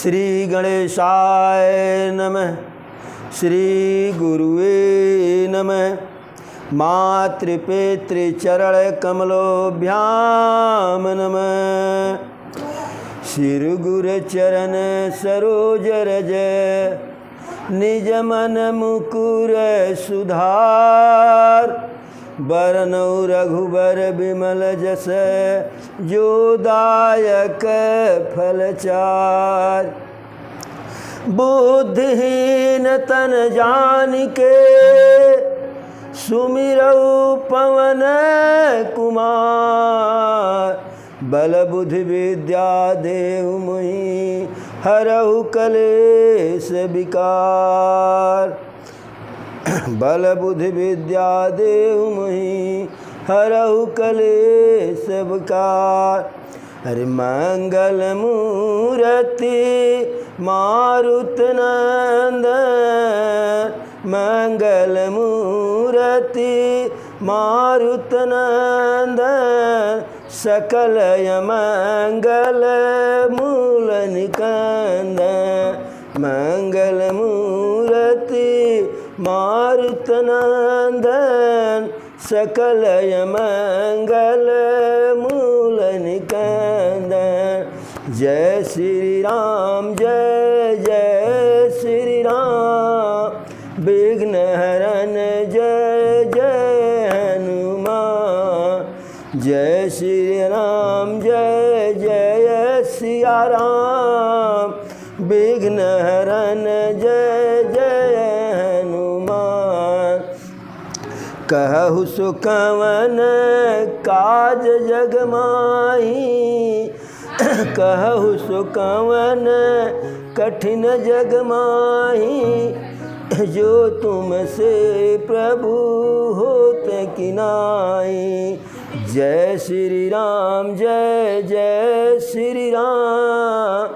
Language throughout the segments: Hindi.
श्री गणेशाय नमः। श्री गुरुवे नमः। मातृपितृचरण कमलोभ्याम नमः। श्री गुरुचरण सरोज रज निज मन मुकुर सुधार। बरनौ रघुबर बिमल जस जो दायक फलचार। बुद्धिहीन तन जानिके सुमिरौ पवन कुमार। बल बुद्धि विद्या देहु मोहि हरहु कलेश विकार। बल बुद्धि विद्या देहु मोहि हरहु कलेश विकार। हरि मंगल मूर्ति मारुत नंदन। मंगल मूर्ति मारुत नंदन। सकल मंगल मूल निकंदन। मंगल मूर्ति मारुत नंदन। सकल मंगल मूल निकंदन। जय श्री राम जय जय श्री राम। विघ्न हरन जय जय हनुमान। जय श्री राम जय जय सिया राम। विघ्न हरन जय जय हनुमान। कहु सुकवन काज जग माही। कहु सुकवन कठिन जग माही। जो तुमसे प्रभु होत कि नाई। जय श्री राम जय जय श्री राम।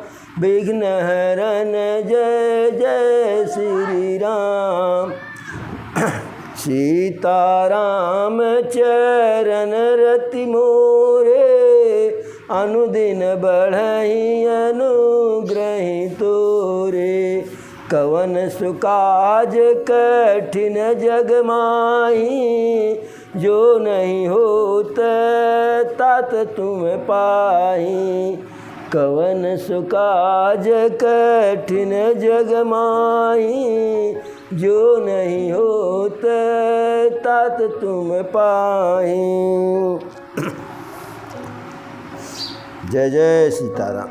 विघ्न हरन जय जय श्री राम। सीताराम चरण रति मोरे। अनुदिन बढ़हि अनुग्रहि तोरे। कवन सुकाज कठिन जग माही। जो नहीं होत तात तुम पाही। कवन सुकाज कठिन जग माही। जो नहीं होत तात तुम पाही। जय जय सीताराम।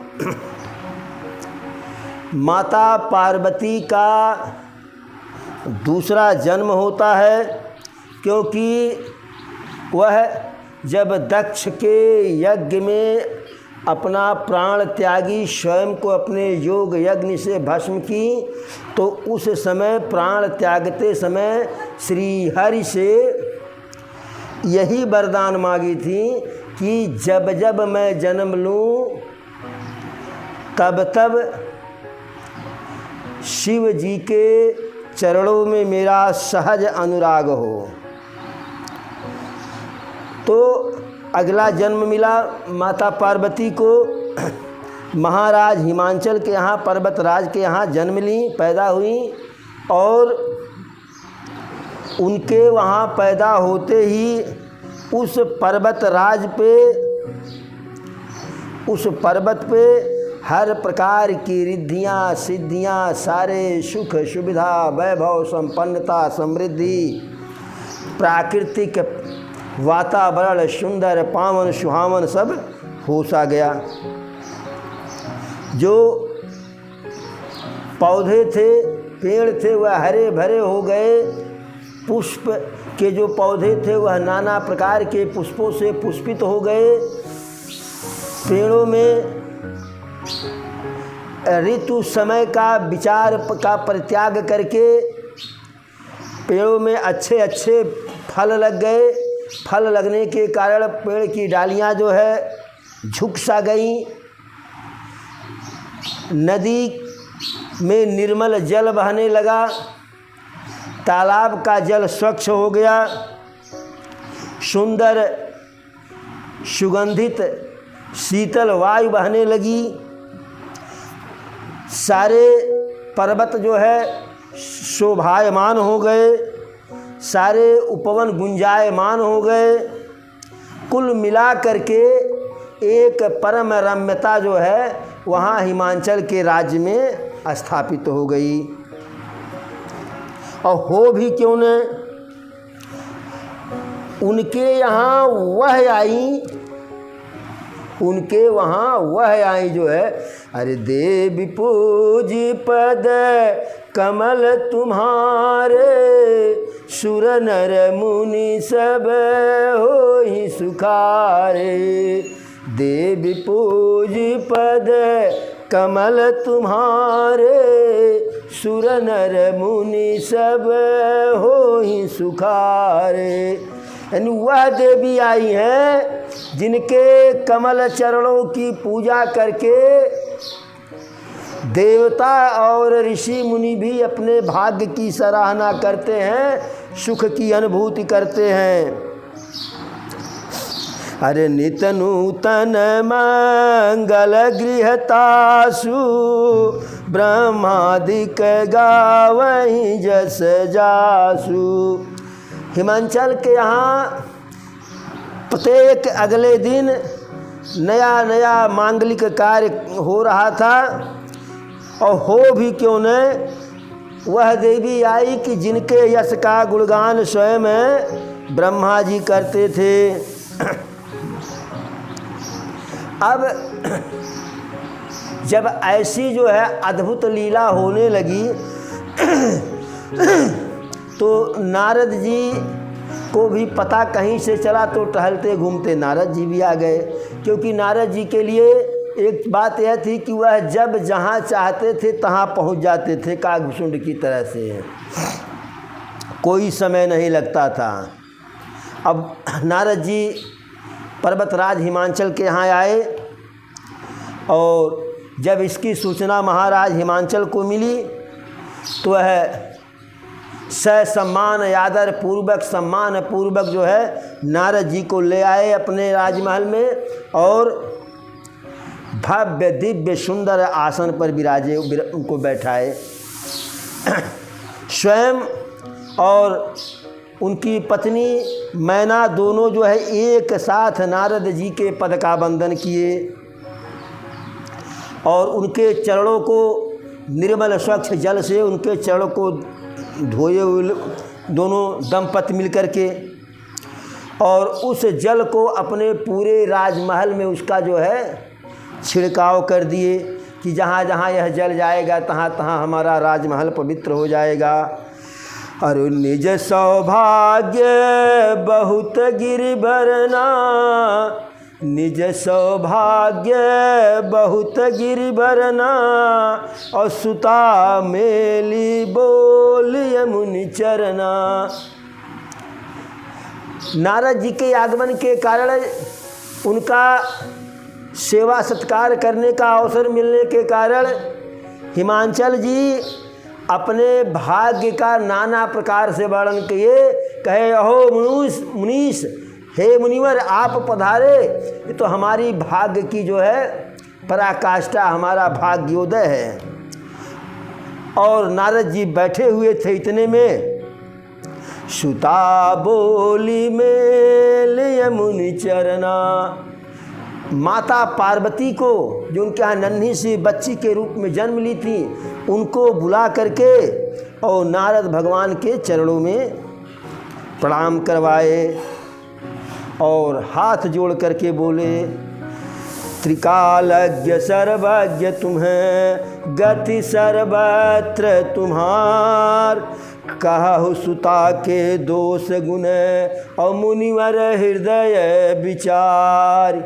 माता पार्वती का दूसरा जन्म होता है, क्योंकि वह जब दक्ष के यज्ञ में अपना प्राण त्यागी स्वयं को अपने योग यज्ञ से भस्म की, तो उस समय प्राण त्यागते समय श्री हरि से यही वरदान मांगी थी कि जब जब मैं जन्म लूँ तब तब शिव जी के चरणों में मेरा सहज अनुराग हो। तो अगला जन्म मिला माता पार्वती को। महाराज हिमांचल के यहाँ पर्वतराज के यहाँ जन्म ली, पैदा हुई। और उनके वहाँ पैदा होते ही उस पर्वत पे हर प्रकार की रिद्धियाँ सिद्धियाँ, सारे सुख सुविधा वैभव संपन्नता समृद्धि, प्राकृतिक वातावरण सुंदर पावन सुहावन सब हो सा गया। जो पौधे थे पेड़ थे वह हरे भरे हो गए। पुष्प के जो पौधे थे वह नाना प्रकार के पुष्पों से पुष्पित हो गए। पेड़ों में ऋतु समय का विचार का परित्याग करके पेड़ों में अच्छे अच्छे फल लग गए। फल लगने के कारण पेड़ की डालियां जो है झुक सा गई। नदी में निर्मल जल बहने लगा। तालाब का जल स्वच्छ हो गया। सुंदर सुगंधित शीतल वायु बहने लगी। सारे पर्वत जो है शोभायमान हो गए, सारे उपवन गुंजायमान हो गए। कुल मिला करके एक परम रम्यता जो है वहाँ हिमांचल के राज्य में स्थापित हो गई। और हो भी क्यों न, उनके यहाँ वह आई, उनके वहाँ वह आई जो है, अरे देवी पूज पद कमल तुम्हारे, सुर नर मुनि सब होई सुखारे। देवी पूज पद कमल तुम्हारे, सुर नर मुनि सब होई सुखारे। यानी वह देवी आई हैं जिनके कमल चरणों की पूजा करके देवता और ऋषि मुनि भी अपने भाग्य की सराहना करते हैं, सुख की अनुभूति करते हैं। अरे नित नूतन मंगल गृहतासु, ब्रह्मादिक गावहि जस जासु। हिमांचल के यहाँ प्रत्येक अगले दिन नया नया मांगलिक कार्य हो रहा था। और हो भी क्यों न, वह देवी आई कि जिनके यश का गुणगान स्वयं ब्रह्मा जी करते थे। अब जब ऐसी जो है अद्भुत लीला होने लगी तो नारद जी को भी पता कहीं से चला, तो टहलते घूमते नारद जी भी आ गए। क्योंकि नारद जी के लिए एक बात यह थी कि वह जब जहाँ चाहते थे तहाँ पहुँच जाते थे, कागभूषुंड की तरह से, कोई समय नहीं लगता था। अब नारद जी पर्वतराज हिमांचल के यहाँ आए और जब इसकी सूचना महाराज हिमांचल को मिली तो वह सम्मान आदर पूर्वक सम्मान पूर्वक जो है नारद जी को ले आए अपने राजमहल में और भव्य दिव्य सुंदर आसन पर विराजे, उनको बैठाए। स्वयं और उनकी पत्नी मैना दोनों जो है एक साथ नारद जी के पद का वंदन किए और उनके चरणों को निर्मल स्वच्छ जल से उनके चरणों को धोए हुए दोनों दंपति मिलकर के, और उस जल को अपने पूरे राजमहल में उसका जो है छिड़काव कर दिए कि जहाँ जहाँ यह जल जाएगा तहाँ तहाँ हमारा राजमहल पवित्र हो जाएगा। अरु निज सौभाग्य बहुत गिरिबरना, निज सौभाग्य बहुत गिरिबरना, और सुता मेली बोल यमुनि चरना। नारद जी के आगमन के कारण उनका सेवा सत्कार करने का अवसर मिलने के कारण हिमांचल जी अपने भाग्य का नाना प्रकार से वर्णन किए। कहे अहो मुनीश, हे मुनिवर आप पधारे, ये तो हमारी भाग्य की जो है पराकाष्ठा, हमारा भाग्योदय है। और नारद जी बैठे हुए थे, इतने में सुता बोली मेल यमुनि चरना। माता पार्वती को, जो उनके यहाँ नन्ही सी बच्ची के रूप में जन्म ली थी, उनको बुला करके और नारद भगवान के चरणों में प्रणाम करवाए और हाथ जोड़ करके बोले, त्रिकालज्ञ सर्वज्ञ तुम्हें गति सर्वत्र तुम्हार, कहु सुता के दोष गुण और मुनिवर हृदय विचार।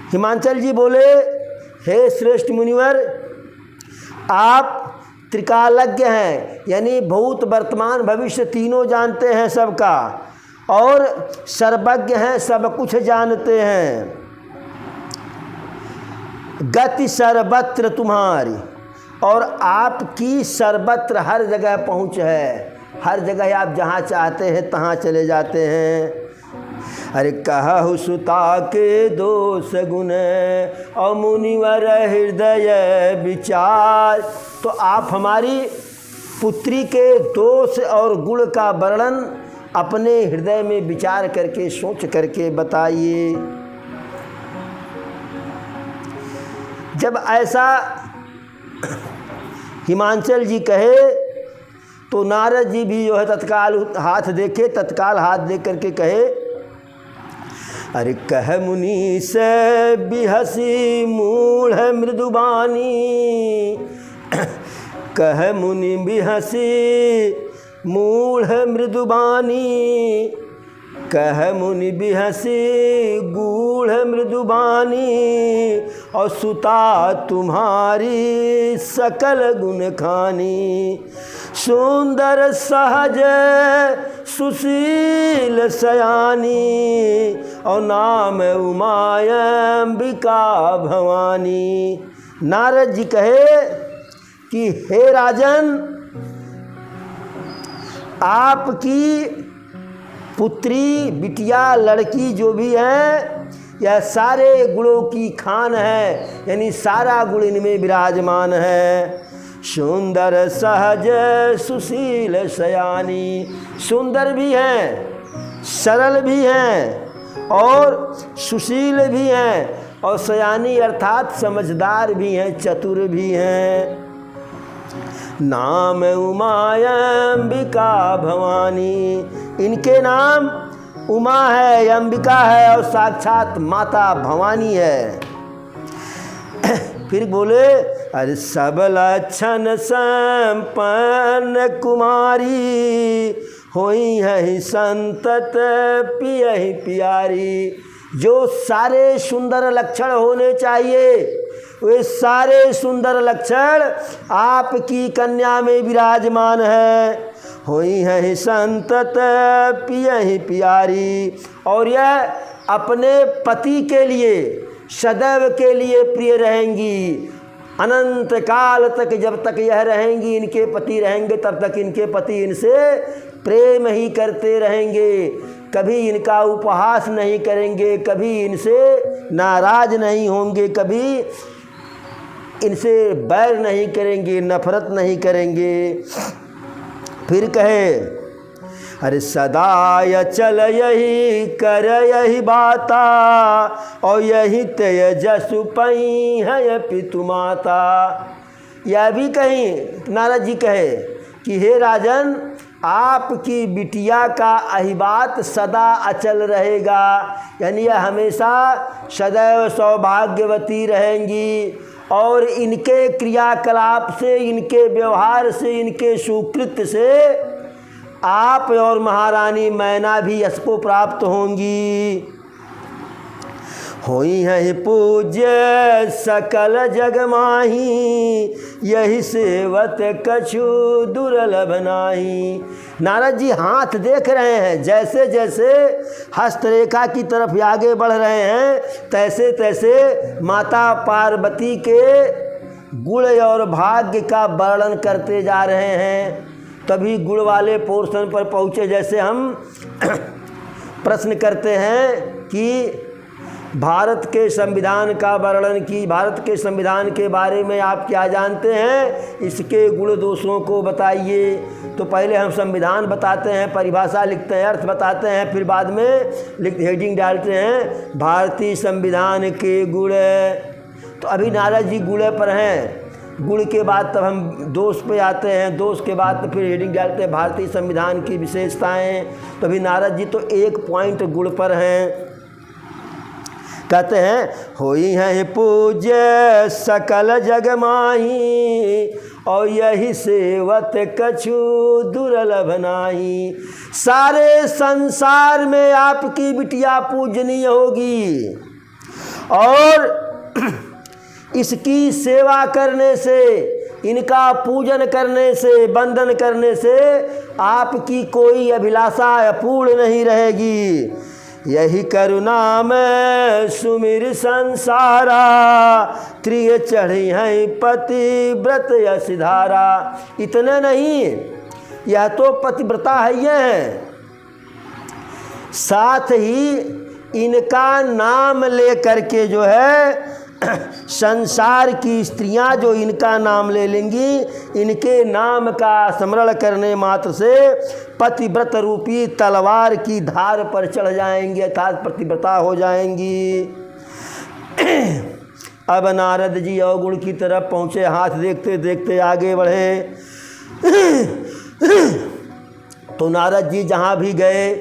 हिमांचल जी बोले, हे श्रेष्ठ मुनिवर, आप त्रिकालज्ञ हैं, यानी भूत वर्तमान भविष्य तीनों जानते हैं सबका, और सर्वज्ञ हैं, सब कुछ जानते हैं। गति सर्वत्र तुम्हारी, और आपकी सर्वत्र हर जगह पहुँच है, हर जगह आप जहाँ चाहते हैं तहाँ चले जाते हैं। अरे कहु सुता के दोष गुण और मुनिवर हृदय विचार। तो आप हमारी पुत्री के दोष और गुण का वर्णन अपने हृदय में विचार करके सोच करके बताइए। जब ऐसा हिमांचल जी कहे तो नारद जी भी जो है तत्काल हाथ देखे, तत्काल हाथ देख करके कहे, अरे कह मुनि से बिहसी मूढ़ मृदुबानी, कह मुनि बिहसी मूढ़ मृदुबानी, कह मुनि बिहसी गूढ़ मृदुबानी, और सुता तुम्हारी सकल गुण खानी, सुंदर सहज सुशील सयानी, और नाम उमायंबिका भवानी। नारद जी कहे कि हे राजन, आपकी पुत्री, बिटिया, लड़की जो भी है, यह सारे गुणों की खान है, यानी सारा गुण इनमें विराजमान है। सुंदर सहज सुशील सयानी, सुंदर भी हैं, सरल भी हैं और सुशील भी हैं, और सयानी अर्थात समझदार भी हैं, चतुर भी हैं। नाम उमायंबिका भवानी, इनके नाम उमा है, अंबिका है और साक्षात माता भवानी है। फिर बोले, अरे सब लक्षण संपन्न कुमारी, होई है संतत पियहि प्यारी। जो सारे सुंदर लक्षण होने चाहिए, वे सारे सुंदर लक्षण आपकी कन्या में विराजमान है। होई है संतत पियहि प्यारी, और यह अपने पति के लिए सदैव के लिए प्रिय रहेंगी। अनंत काल तक, जब तक यह रहेंगी, इनके पति रहेंगे, तब तक इनके पति इनसे प्रेम ही करते रहेंगे। कभी इनका उपहास नहीं करेंगे, कभी इनसे नाराज नहीं होंगे, कभी इनसे बैर नहीं करेंगे, नफरत नहीं करेंगे। फिर कहे, अरे सदा चल यही कर यही बाता, और यही तेजसु पई है पितु माता। यह भी कहीं नारद जी कहे कि हे राजन, आपकी बिटिया का अहिबात सदा अचल रहेगा, यानी यह हमेशा सदैव सौभाग्यवती रहेंगी, और इनके क्रियाकलाप से, इनके व्यवहार से, इनके सुकृत्य से आप और महारानी मैना भी यश को प्राप्त होंगी। होई है पूज्य सकल जग माही, यही सेवत कछु दुर्लभ नाही। नारद जी हाथ देख रहे हैं, जैसे जैसे हस्तरेखा की तरफ आगे बढ़ रहे हैं, तैसे तैसे माता पार्वती के गुण और भाग्य का वर्णन करते जा रहे हैं। तभी गुण वाले पोर्शन पर पहुँचे, जैसे हम प्रश्न करते हैं कि भारत के संविधान का वर्णन की, भारत के संविधान के बारे में आप क्या जानते हैं, इसके गुण दोषों को बताइए। तो पहले हम संविधान बताते हैं, परिभाषा लिखते हैं, अर्थ बताते हैं, फिर बाद में हेडिंग डालते हैं भारतीय संविधान के गुण। तो अभी नारद जी गुण पर हैं, गुण के बाद तब हम दोष पे आते हैं, दोष के बाद तो फिर हेडिंग डालते हैं भारतीय संविधान की विशेषताएं। तो अभी नारद जी तो एक पॉइंट गुण पर हैं। कहते हैं, होई है पूज्य सकल जग माही, और यही सेवत कछु दुर्लभ नाही। सारे संसार में आपकी बिटिया पूजनीय होगी, और इसकी सेवा करने से, इनका पूजन करने से, वंदन करने से आपकी कोई अभिलाषा अपूर्ण नहीं रहेगी। यही करुणा में सुमिर संसारा, त्रिय चढ़ी है पति व्रत यश धारा। इतने नहीं, यह तो पतिव्रता है, ये हैं, साथ ही इनका नाम ले करके जो है संसार की स्त्रियां जो इनका नाम ले लेंगी, इनके नाम का स्मरण करने मात्र से पतिव्रत रूपी तलवार की धार पर चढ़ जाएंगी, अर्थात पतिव्रता हो जाएंगी। अब नारद जी अवगुण की तरफ पहुँचे, हाथ देखते देखते आगे बढ़े। तो नारद जी जहाँ भी गए,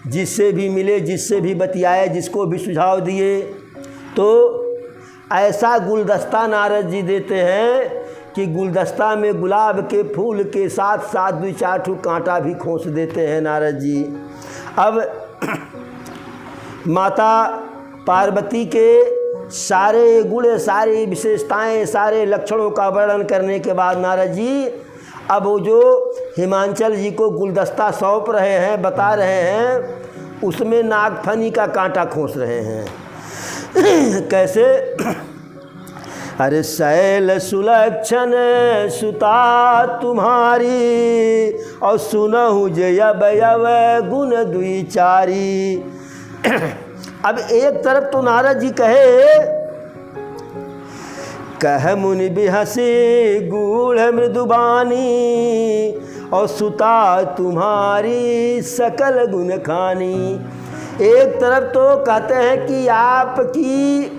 जिससे भी मिले, जिससे भी बतियाए, जिसको भी सुझाव दिए, तो ऐसा गुलदस्ता नारद जी देते हैं कि गुलदस्ता में गुलाब के फूल के साथ साथ 2-4 ठू कांटा भी खोस देते हैं नारद जी। अब माता पार्वती के सारे गुण, सारी विशेषताएं, सारे लक्षणों का वर्णन करने के बाद नारद जी अब वो जो हिमांचल जी को गुलदस्ता सौंप रहे हैं, बता रहे हैं, उसमें नागफनी का कांटा खोस रहे हैं। कैसे? अरे शैल सुलक्षण सुता तुम्हारी, और सुनहु जय बयव गुण द्विचारी। अब एक तरफ तो नारद जी कह मुनि बिहसी गूढ़ मृदुबानी, और सुता तुम्हारी सकल गुण खानी। एक तरफ तो कहते हैं कि आपकी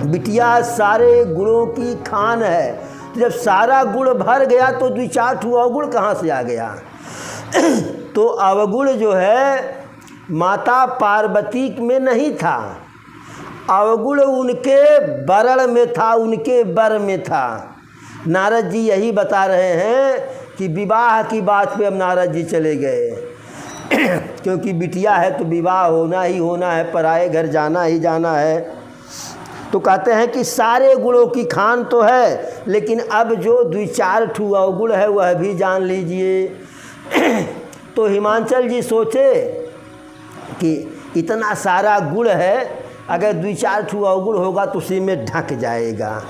बिटिया सारे गुणों की खान है, तो जब सारा गुण भर गया तो 2-4 ठू अवगुण कहाँ से आ गया? तो अवगुण जो है माता पार्वती में नहीं था, अवगुण उनके वरण में था, उनके वर में था। नारद जी यही बता रहे हैं कि विवाह की बात पे अब नारद जी चले गए। क्योंकि बिटिया है तो विवाह होना ही होना है, पराए घर जाना ही जाना है। तो कहते हैं कि सारे गुणों की खान तो है, लेकिन अब जो 2-4 ठू अवगुण है वह भी जान लीजिए। तो हिमांचल जी सोचे कि इतना सारा गुण है, अगर 2-4 ठू अवगुण होगा तो उसी में ढक जाएगा।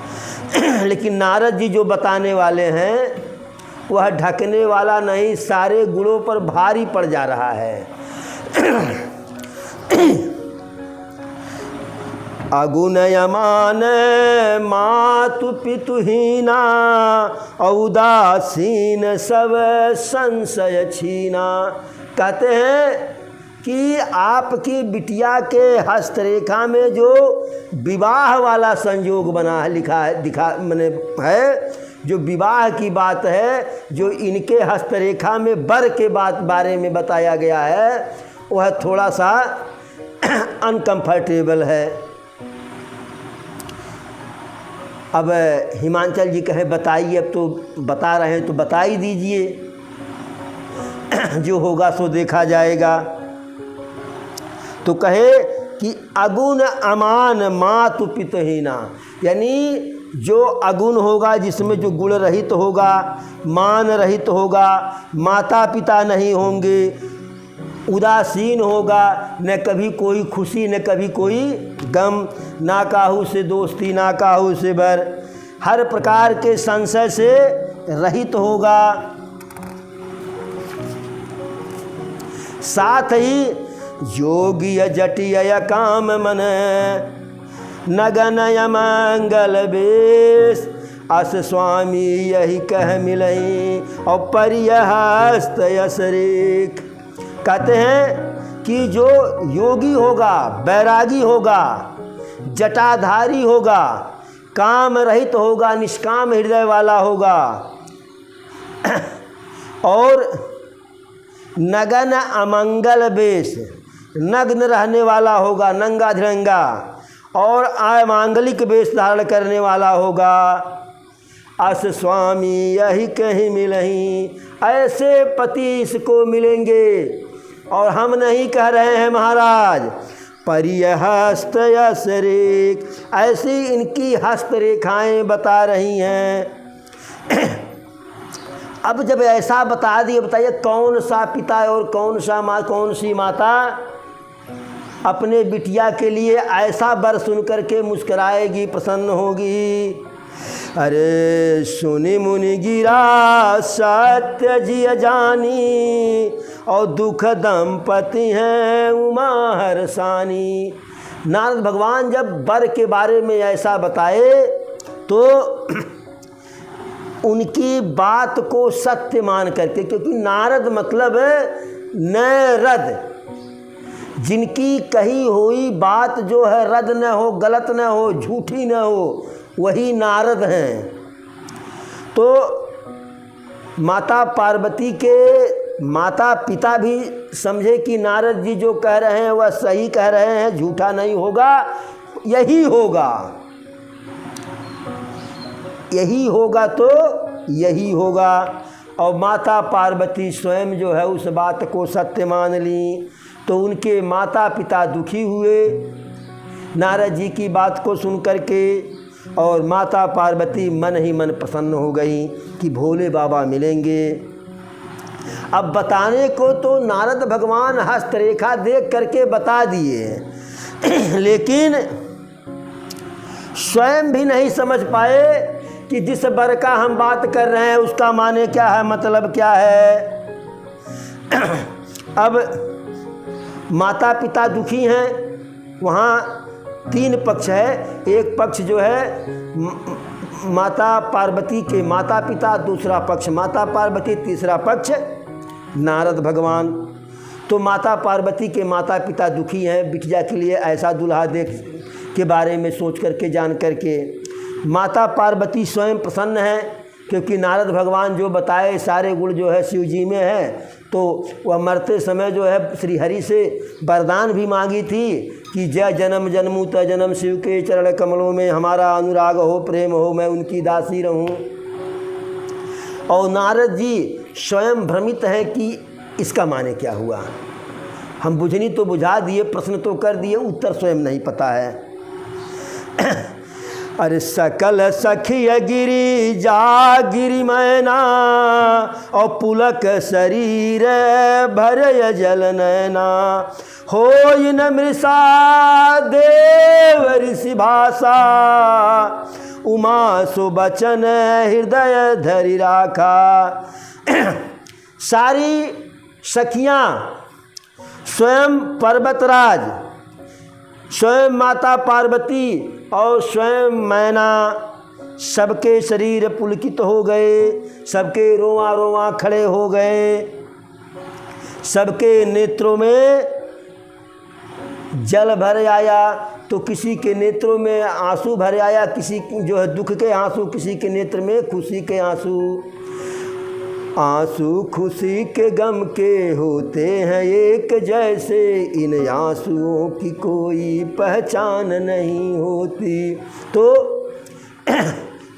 लेकिन नारद जी जो बताने वाले हैं वह ढकने वाला नहीं, सारे गुणों पर भारी पड़ जा रहा है। अगुण यमान मातु पितुहीना, उदासीन सब संशय छीना। कहते हैं कि आपकी बिटिया के हस्तरेखा में जो विवाह वाला संयोग बना है, लिखा है, दिखा मैंने है, जो विवाह की बात है, जो इनके हस्तरेखा में वर के बारे में बताया गया है, वह थोड़ा सा अनकंफर्टेबल है। अब हिमांचल जी कहे बताइए, अब तो बता रहे हैं तो बता ही दीजिए, जो होगा सो देखा जाएगा। तो कहे कि अगुण अमान मातु पितहीना, यानी जो अगुण होगा, जिसमें जो गुण रहित होगा, मान रहित होगा, माता पिता नहीं होंगे, उदासीन होगा, न कभी कोई खुशी न कभी कोई गम, ना काहू से दोस्ती ना काहू से बर, हर प्रकार के संशय से रहित होगा। साथ ही योगी जटिय काम मन, नगनय मंगल बेश, अस स्वामी यही कह मिलई, और परिहस्त यस रेख। कहते हैं कि जो योगी होगा, बैरागी होगा, जटाधारी होगा, काम रहित होगा, निष्काम हृदय वाला होगा, और नगन अमंगल वेश, नग्न रहने वाला होगा, नंगा धिरंगा, और अमांगलिक वेश धारण करने वाला होगा। अस स्वामी यही कहीं मिलहीं, ऐसे पति इसको मिलेंगे। और हम नहीं कह रहे हैं महाराज, परिहस्त यस रेख, ऐसी इनकी हस्तरेखाएं बता रही हैं। अब जब ऐसा बता दिए, बताइए कौन सा पिता और कौन सा माँ, कौन सी माता अपने बिटिया के लिए ऐसा वर सुन करके मुस्कराएगी, प्रसन्न होगी। अरे सुनि मुनि गिरा सत्य जिय जानी, और दुख दंपति हैं उमा हर्षानी। नारद भगवान जब वर के बारे में ऐसा बताए तो उनकी बात को सत्य मान करके, क्योंकि नारद मतलब नरद, जिनकी कही हुई बात जो है रद्द न हो, गलत न हो, झूठी न हो, वही नारद हैं। तो माता पार्वती के माता पिता भी समझे कि नारद जी जो कह रहे हैं वह सही कह रहे हैं, झूठा नहीं होगा, यही होगा, यही होगा तो यही होगा। और माता पार्वती स्वयं जो है उस बात को सत्य मान ली। तो उनके माता पिता दुखी हुए नारद जी की बात को सुन करके, और माता पार्वती मन ही मन प्रसन्न हो गई कि भोले बाबा मिलेंगे। अब बताने को तो नारद भगवान हस्तरेखा देख करके बता दिए, लेकिन स्वयं भी नहीं समझ पाए कि जिस वर का हम बात कर रहे हैं उसका माने क्या है, मतलब क्या है। अब माता पिता दुखी हैं, वहाँ तीन पक्ष है। एक पक्ष जो है माता पार्वती के माता पिता, दूसरा पक्ष माता पार्वती, तीसरा पक्ष नारद भगवान। तो माता पार्वती के माता पिता दुखी हैं बिटिया के लिए ऐसा दूल्हा देख के बारे में सोच करके, जान करके। माता पार्वती स्वयं प्रसन्न हैं क्योंकि नारद भगवान जो बताए सारे गुण जो है शिव जी में है। तो वह मरते समय जो है श्री हरि से वरदान भी मांगी थी कि जय जन्म जन्मू त जन्म शिव के चरण कमलों में हमारा अनुराग हो, प्रेम हो, मैं उनकी दासी रहूं। और नारद जी स्वयं भ्रमित हैं कि इसका माने क्या हुआ। हम बुझनी तो बुझा दिए, प्रश्न तो कर दिए, उत्तर स्वयं नहीं पता है। अरे सकल सखिय गिरी जा गिरी मैना, और पुलक शरीर भरय जल नैना। हो न मृषा देव ऋषि भाषा, उमा सुबचन हृदय धरि राखा। सारी सखियाँ, स्वयं पर्वतराज, स्वयं माता पार्वती और स्वयं मैना, सबके शरीर पुलकित हो गए, सबके रोआ रोआ खड़े हो गए, सबके नेत्रों में जल भर आया। तो किसी के नेत्रों में आंसू भर आया, किसी जो है दुख के आंसू, किसी के नेत्र में खुशी के आंसू। आंसू खुशी के गम के होते हैं एक जैसे, इन आंसुओं की कोई पहचान नहीं होती। तो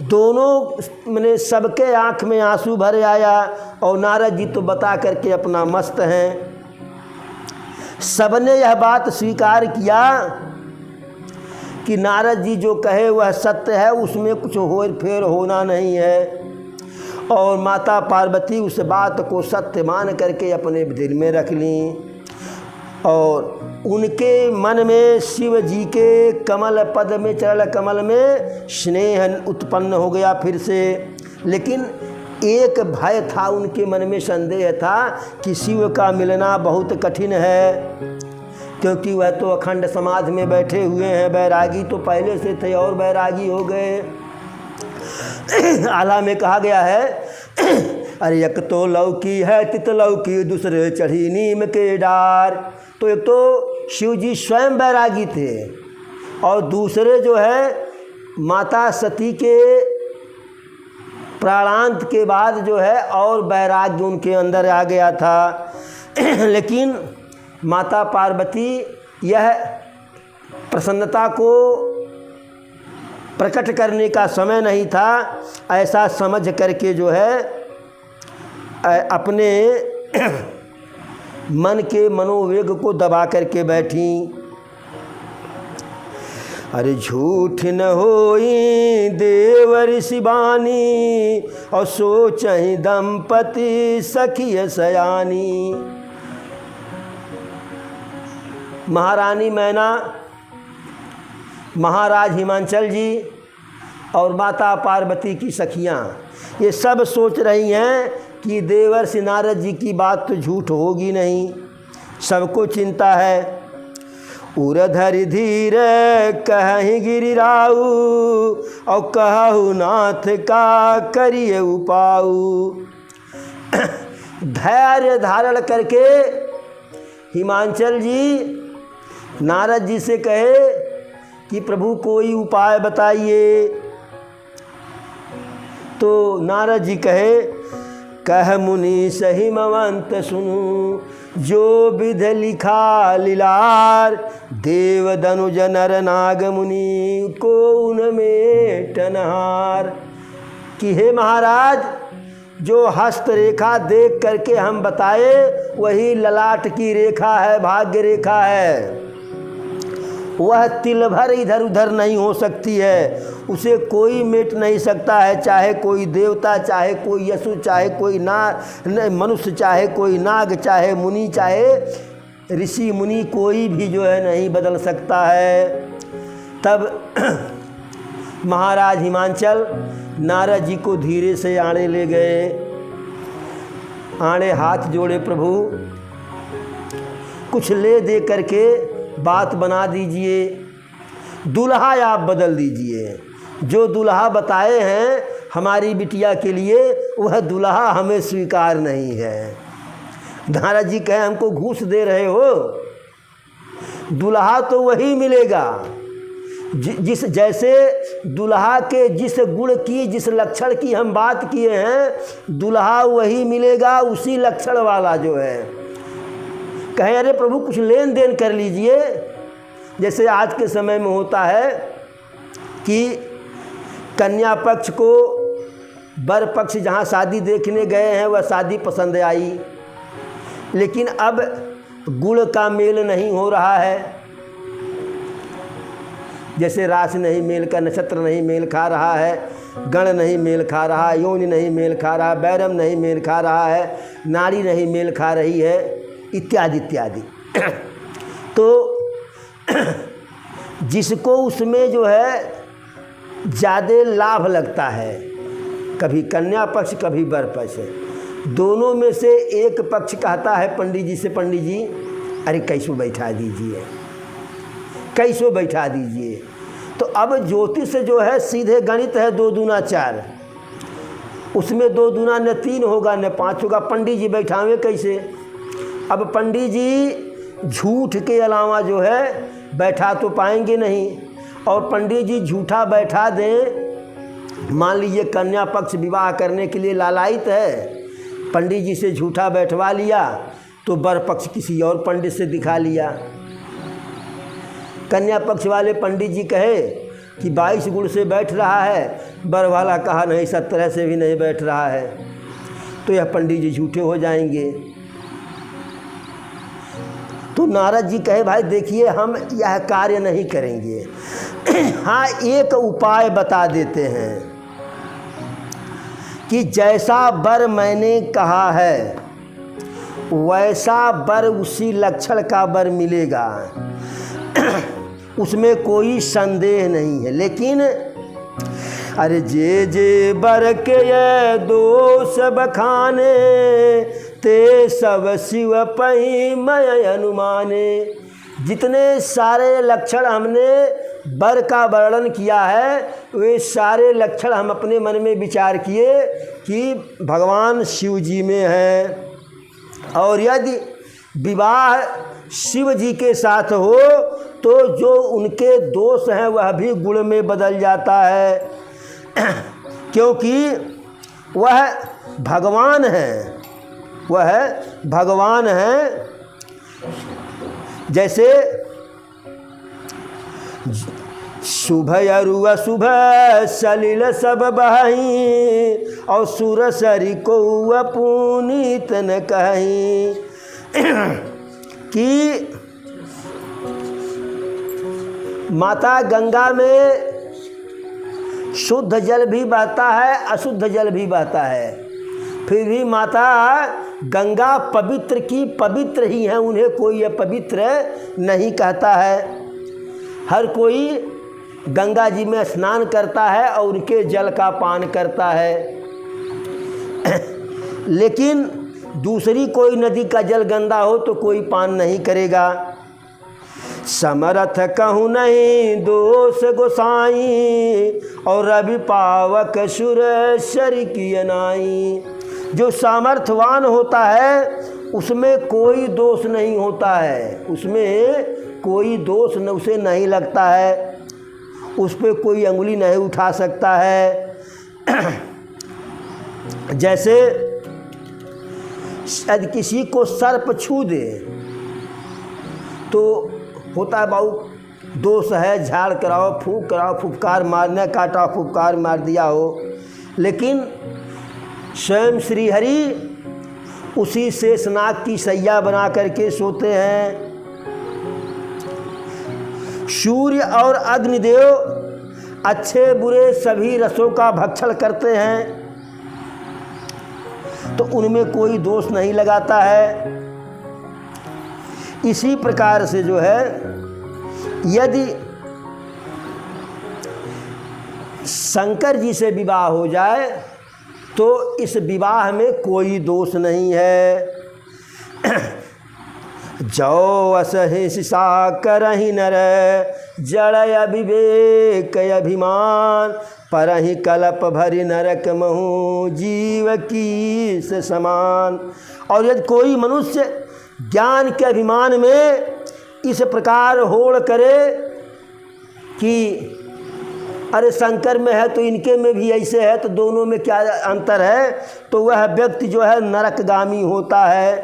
दोनों मैंने सबके आँख में आंसू भरे आया। और नारद जी तो बता करके अपना मस्त हैं। सबने यह बात स्वीकार किया कि नारद जी जो कहे वह सत्य है, उसमें कुछ हेर फेर होना नहीं है। और माता पार्वती उस बात को सत्य मान करके अपने दिल में रख लीं। और उनके मन में शिव जी के कमल पद में, चरण कमल में स्नेह उत्पन्न हो गया फिर से। लेकिन एक भय था उनके मन में, संदेह था कि शिव का मिलना बहुत कठिन है, क्योंकि वह तो अखंड समाधि में बैठे हुए हैं। बैरागी तो पहले से थे और बैरागी हो गए। आला में कहा गया है, अरे एक तो लौकी है तित लौकी, दूसरे चढ़ी नीम के डार। तो एक तो शिव जी स्वयं बैरागी थे, और दूसरे जो है माता सती के प्राणांत के बाद जो है और वैराग्य उनके अंदर आ गया था। लेकिन माता पार्वती यह प्रसन्नता को प्रकट करने का समय नहीं था, ऐसा समझ करके जो है अपने मन के मनोवेग को दबा करके बैठी। अरे झूठ न होई देव ऋषि बानी, और सोचहि दंपति सखिय सयानी। महारानी मैना, महाराज हिमांचल जी और माता पार्वती की सखियाँ ये सब सोच रही हैं कि देवर्षि नारद जी की बात तो झूठ होगी नहीं। सबको चिंता है। उरधरि धीर कहीं गिरिराऊ और कहु नाथ का करिए उपाऊ। धैर्य धारण करके हिमांचल जी नारद जी से कहे कि प्रभु कोई उपाय बताइए। तो नारद जी कहे, कह मुनि सही मवंत सुनु, जो विध लिखा लीलार, देव दनुज नर नाग मुनि को उनमें टनहार। कि हे महाराज, जो हस्त रेखा देख करके हम बताए वही ललाट की रेखा है, भाग्य रेखा है। वह तिल भर इधर उधर नहीं हो सकती है, उसे कोई मिट नहीं सकता है। चाहे कोई देवता, चाहे कोई यशु, चाहे कोई मनुष्य, चाहे कोई नाग, चाहे मुनि, चाहे ऋषि मुनि, कोई भी जो है नहीं बदल सकता है। तब महाराज हिमांचल नारद जी को धीरे से आड़े ले गए। आड़े हाथ जोड़े, प्रभु कुछ ले दे करके बात बना दीजिए, दूल्हा आप बदल दीजिए। जो दूल्हा बताए हैं हमारी बिटिया के लिए वह दूल्हा हमें स्वीकार नहीं है। नारद जी कहे, हमको घूस दे रहे हो? दूल्हा तो वही मिलेगा जिस जैसे दूल्हा के जिस गुण की, जिस लक्षण की हम बात किए हैं, दूल्हा वही मिलेगा, उसी लक्षण वाला जो है। कहें, अरे प्रभु कुछ लेन देन कर लीजिए। जैसे आज के समय में होता है कि कन्या पक्ष को वर पक्ष जहाँ शादी देखने गए हैं वह शादी पसंद आई, लेकिन अब गुण का मेल नहीं हो रहा है। जैसे राशि नहीं मेल का, नक्षत्र नहीं मेल खा रहा है, गण नहीं मेल खा रहा, योनि नहीं मेल खा रहा, बैरम नहीं मेल खा रहा है, नारी नहीं मेल खा रही है, इत्यादि इत्यादि। तो जिसको उसमें जो है ज़्यादा लाभ लगता है, कभी कन्या पक्ष कभी वर पक्ष, दोनों में से एक पक्ष कहता है पंडित जी से, पंडित जी अरे कैसो बैठा दीजिए, कैसो बैठा दीजिए। तो अब ज्योतिष जो है सीधे गणित है, 2 दूना 4, उसमें 2 दूना न 3 होगा न 5 होगा। पंडित जी बैठावे कैसे? अब पंडित जी झूठ के अलावा जो है बैठा तो पाएंगे नहीं, और पंडित जी झूठा बैठा दें। मान लीजिए कन्या पक्ष विवाह करने के लिए लालायित है, पंडित जी से झूठा बैठवा लिया तो वर पक्ष किसी और पंडित से दिखा लिया। कन्या पक्ष वाले पंडित जी कहे कि 22 गुण से बैठ रहा है, वर वाला कहा नहीं 17 से भी नहीं बैठ रहा है, तो यह पंडित जी झूठे हो जाएंगे। तो नारद जी कहे, भाई देखिए हम यह कार्य नहीं करेंगे। हाँ, एक उपाय बता देते हैं कि जैसा वर मैंने कहा है वैसा वर उसी लक्षण का वर मिलेगा, उसमें कोई संदेह नहीं है। लेकिन अरे जे जे बर के ये दोष बखाने, ते सब शिव पही मय अनुमाने। जितने सारे लक्षण हमने वर का वर्णन किया है वे सारे लक्षण हम अपने मन में विचार किए कि भगवान शिव जी में है, और यदि विवाह शिव जी के साथ हो तो जो उनके दोष हैं वह भी गुण में बदल जाता है, क्योंकि वह भगवान है, वह भगवान है। जैसे शुभ अरु अशुभ सलिल सब बही, और सुर सरी को पुनीत न कहीं। कि माता गंगा में शुद्ध जल भी बहता है, अशुद्ध जल भी बहता है, फिर भी माता गंगा पवित्र की पवित्र ही है, उन्हें कोई अपवित्र नहीं कहता है। हर कोई गंगा जी में स्नान करता है और उनके जल का पान करता है, लेकिन दूसरी कोई नदी का जल गंदा हो तो कोई पान नहीं करेगा। समर्थ कहूँ नहीं दोष गोसाई, और रवि पावक सुरेश्वर की अनाई। जो सामर्थ्यवान होता है उसमें कोई दोष नहीं होता है, उसमें कोई दोष न उसे नहीं लगता है, उस पर कोई अंगुली नहीं उठा सकता है। जैसे यदि किसी को सर्प छू दे तो होता है बाबू दोष है, झाड़ कराओ, फूंक कराओ, फुफकार मारने काटा, फुफकार मार दिया हो, लेकिन स्वयं श्री हरि उसी शेषनाग की सैया बना करके सोते हैं। सूर्य और अग्निदेव अच्छे बुरे सभी रसों का भक्षण करते हैं, तो उनमें कोई दोष नहीं लगाता है। इसी प्रकार से जो है, यदि शंकर जी से विवाह हो जाए तो इस विवाह में कोई दोष नहीं है। जो असहि सिसा करहि नर, जड़ अविवेक अभिमान, परहि कलप भरि नरक महु, जीव की से समान। और यदि कोई मनुष्य ज्ञान के अभिमान में इस प्रकार होड़ करे कि अरे शंकर में है तो इनके में भी ऐसे है, तो दोनों में क्या अंतर है, तो वह व्यक्ति जो है नरकगामी होता है,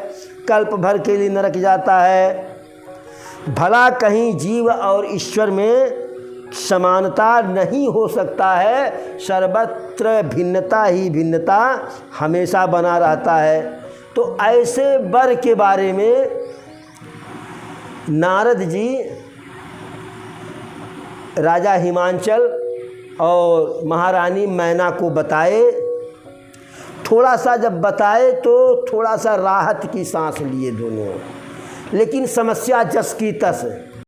कल्प भर के लिए नरक जाता है। भला कहीं जीव और ईश्वर में समानता नहीं हो सकता है, सर्वत्र भिन्नता ही भिन्नता हमेशा बना रहता है। तो ऐसे वर के बारे में नारद जी राजा हिमांचल और महारानी मैना को बताए। थोड़ा सा जब बताए तो थोड़ा सा राहत की सांस लिए दोनों, लेकिन समस्या जस की तस।